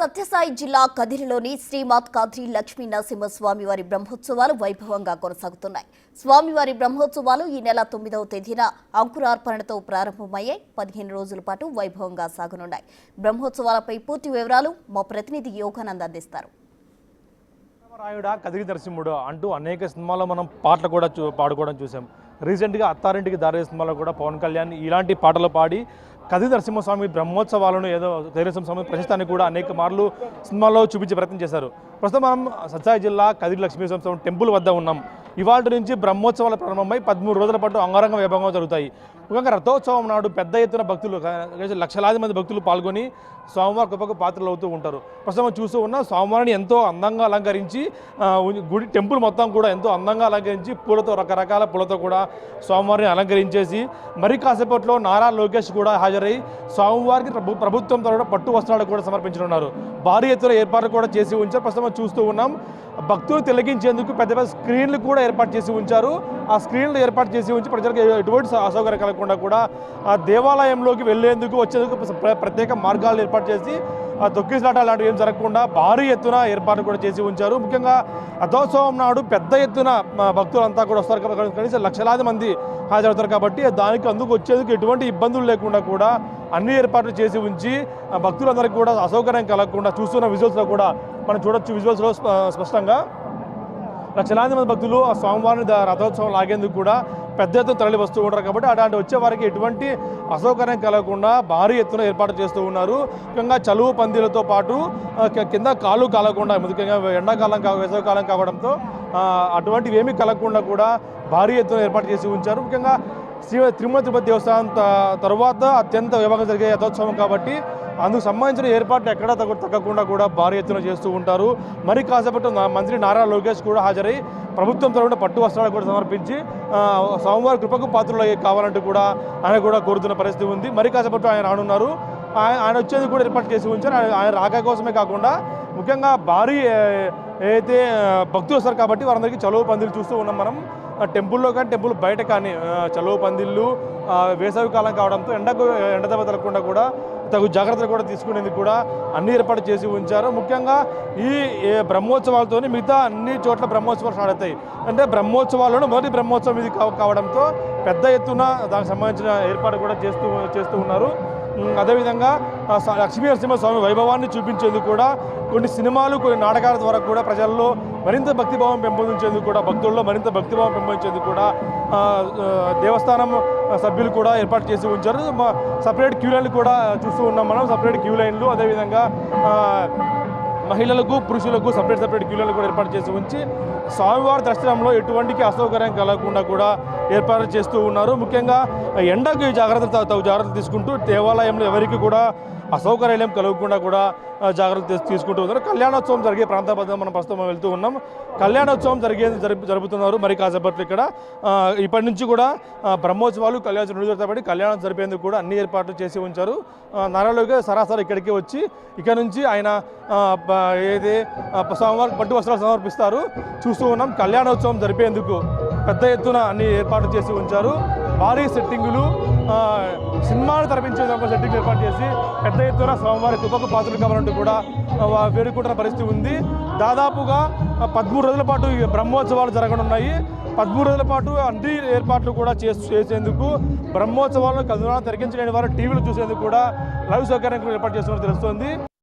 సత్యసాయి జిల్లా కదిరిలోని శ్రీమాత్ కాద్రి లక్ష్మీ నరసింహస్వామి వారి బ్రహ్మోత్సవాలు వైభవంగా కొనసాగుతున్నాయి. స్వామివారి బ్రహ్మోత్సవాలు ఈ నెల 9వ తేదీన అంకురార్పణతో ప్రారంభమయ్యాయి. 15 రోజుల పాటు వైభవంగా సాగనున్నాయి. బ్రహ్మోత్సవాలపై పూర్తి వివరాలు మా ప్రతినిధి యోగానంద్ అందిస్తారు. రాయుడా కదిరి నరసింహుడు అంటూ అనేక సినిమాల్లో మనం పాటలు కూడా పాడుకోవడం చూసాం. రీసెంట్గా అత్తారింటికి దారి సినిమాలో కూడా పవన్ కళ్యాణ్ ఇలాంటి పాటలు పాడి కదిరి నరసింహస్వామి బ్రహ్మోత్సవాలను ఏదో నరసింహస్వామి ప్రశస్తాన్ని కూడా అనేక మార్లు సినిమాల్లో చూపించే ప్రయత్నం చేశారు. ప్రస్తుతం మనం సత్యసాయి జిల్లా కదిరి లక్ష్మీనరసింహస్వామి టెంపుల్ వద్ద ఉన్నాం. ఇవాళ నుంచి బ్రహ్మోత్సవాల ప్రారంభమై 13 రోజుల పాటు అంగరంగ వైభవంగా జరుగుతాయి. ముఖ్యంగా రథోత్సవం నాడు పెద్ద ఎత్తున భక్తులు లక్షలాది మంది భక్తులు పాల్గొని స్వామివారి కృపకు పాత్రలు అవుతూ ఉంటారు. ప్రస్తుతం చూస్తూ ఉన్న స్వామివారిని ఎంతో అందంగా అలంకరించి గుడి టెంపుల్ మొత్తం కూడా ఎంతో అందంగా అలంకరించి పూలతో రకరకాల పూలతో కూడా స్వామివారిని అలంకరించేసి మరి కాసేపట్లో నారా లోకేష్ కూడా హాజరై స్వామివారికి ప్రభుత్వం తరఫున పట్టు వస్త్రాలు కూడా సమర్పించనున్నారు. భారీ ఎత్తున ఏర్పాట్లు కూడా చేసి ఉంచారు. ప్రస్తుతం చూస్తూ ఉన్నాం. భక్తులు తిలకించేందుకు పెద్ద పెద్ద స్క్రీన్లు కూడా ఏర్పాటు చేసి ఉంచారు. ఆ స్క్రీన్లు ఏర్పాటు చేసి ఉంచి ప్రజలకు ఎటువంటి అసౌకర్యం కలగకుండా కూడా ఆ దేవాలయంలోకి వెళ్లేందుకు వచ్చేందుకు ప్రత్యేక మార్గాలు ఏర్పాటు చేసి ఆ తొక్కిసలాట లాంటివి ఏం జరగకుండా భారీ ఎత్తున ఏర్పాటు కూడా చేసి ఉంచారు. ముఖ్యంగా రథోత్సవం నాడు పెద్ద ఎత్తున భక్తులంతా కూడా వస్తారు. కనీసం లక్షలాది మంది హాజరవుతారు కాబట్టి దానికి అందుకు వచ్చేందుకు ఎటువంటి ఇబ్బందులు లేకుండా కూడా అన్ని ఏర్పాట్లు చేసి ఉంచి భక్తులందరికీ కూడా అసౌకర్యం కలగకుండా చూస్తున్న విజువల్స్లో కూడా మనం చూడొచ్చు. విజువల్స్లో స్పష్టంగా లక్షలాది మంది భక్తులు ఆ స్వామివారిని రథోత్సవం లాగేందుకు కూడా పెద్ద ఎత్తున తరలి వస్తూ ఉంటారు. కాబట్టి అలాంటి వచ్చే వారికి ఎటువంటి అసౌకర్యం కలగకుండా భారీ ఎత్తున ఏర్పాటు చేస్తూ ఉన్నారు. ముఖ్యంగా చలువు పందిలతో పాటు కింద కాలు కాలకుండా, ముఖ్యంగా ఎండాకాలం వేసవికాలం కావడంతో అటువంటివి ఏమీ కలగకుండా కూడా భారీ ఎత్తున ఏర్పాటు చేసి ఉంచారు. ముఖ్యంగా తిరుమల తిరుపతి దేవస్థానం తర్వాత అత్యంత వైభవంగా జరిగే రథోత్సవం కాబట్టి అందుకు సంబంధించిన ఏర్పాట్లు ఎక్కడా తగ్గకుండా కూడా భారీ ఎత్తున చేస్తూ ఉంటారు. మరి కాసేపట్టు మంత్రి నారా లోకేష్ కూడా హాజరై ప్రభుత్వం తరఫున పట్టు వస్త్రాలు కూడా సమర్పించి స్వామివారి కృపకు పాత్రలు కావాలంటూ కూడా ఆయన కూడా కోరుతున్న పరిస్థితి ఉంది. మరి కాసేపట్టు ఆయన రానున్నారు. ఆయన వచ్చేందుకు కూడా ఏర్పాటు చేసి ఉంచారు. ఆయన రాక కోసమే కాకుండా ముఖ్యంగా భారీ అయితే భక్తులు వస్తారు కాబట్టి వారందరికీ చలువ పందిలు చూస్తూ ఉన్నాం మనం. టెంపుల్లో కానీ టెంపుల్ బయట కానీ చలువ పందిళ్ళు వేసవి కాలం కావడంతో ఎండ దెబ్బ తగలకుండా కూడా తగు జాగ్రత్తలు కూడా తీసుకునేందుకు కూడా అన్ని ఏర్పాటు చేసి ఉంచారు. ముఖ్యంగా ఈ బ్రహ్మోత్సవాలతో మిగతా అన్ని చోట్ల బ్రహ్మోత్సవాలు స్టార్ట్ అవుతాయి. అంటే బ్రహ్మోత్సవాలను మొదటి బ్రహ్మోత్సవం ఇది కావడంతో పెద్ద ఎత్తున దానికి సంబంధించిన ఏర్పాటు కూడా చేస్తూ ఉన్నారు. అదేవిధంగా లక్ష్మీ నరసింహస్వామి వైభవాన్ని చూపించేందుకు కూడా కొన్ని సినిమాలు, కొన్ని నాటకాల ద్వారా కూడా ప్రజల్లో మరింత భక్తిభావం పెంపొందించేందుకు కూడా భక్తుల్లో మరింత భక్తిభావం పెంపొందించేందుకు కూడా దేవస్థానం సభ్యులు కూడా ఏర్పాటు చేసి ఉంచారు. సపరేట్ క్యూ లైన్లు కూడా చూస్తూ ఉన్నాం మనం. సపరేట్ క్యూ లైన్లు, అదేవిధంగా మహిళలకు పురుషులకు సపరేట్ క్యూ లైన్లు కూడా ఏర్పాటు చేసి ఉంచి స్వామివారి దర్శనంలో ఎటువంటి అసౌకర్యం కలగకుండా కూడా ఏర్పాటు చేస్తూ ఉన్నారు. ముఖ్యంగా ఎండకు జాగ్రత్తలు తీసుకుంటూ దేవాలయంలో ఎవరికి కూడా అసౌకర్యం కలగకుండా కూడా జాగ్రత్తలు తీసుకుంటూ ఉన్నారు. కళ్యాణోత్సవం జరిగే ప్రాంతం వద్ద మనం ప్రస్తుతం వెళ్తూ ఉన్నాం. కళ్యాణోత్సవం జరుపుతున్నారు. మరి కాసేపట్లో ఇక్కడ ఇప్పటి నుంచి కూడా బ్రహ్మోత్సవాలు కళ్యాణోత్సవం జరుగుతాయి. కళ్యాణం జరిపేందుకు కూడా అన్ని ఏర్పాట్లు చేసి ఉంచారు. నారాలోగా సరాసరి ఇక్కడికి వచ్చి ఇక్కడ నుంచి ఆయన ఏది స్వామివారికి పట్టు వస్త్రాలు సమర్పిస్తారు. చూస్తూ ఉన్నాం. కళ్యాణోత్సవం జరిపేందుకు పెద్ద ఎత్తున అన్ని ఏర్పాట్లు చేసి ఉంచారు. భారీ సెట్టింగులు, సినిమాలు తరపించే సెట్టింగ్ ఏర్పాటు చేసి పెద్ద ఎత్తున స్వామివారి కృపకు పాత్రలు కావాలంటూ కూడా వేడుకుంటున్న పరిస్థితి ఉంది. దాదాపుగా 13 రోజుల పాటు ఈ బ్రహ్మోత్సవాలు జరగనున్నాయి. 13 రోజుల పాటు అన్ని ఏర్పాట్లు కూడా చేసేందుకు బ్రహ్మోత్సవాలను కదునా తరిగించలేని వారు టీవీలు చూసేందుకు కూడా లైవ్ సౌకర్యం ఏర్పాటు చేస్తున్నట్టు తెలుస్తోంది.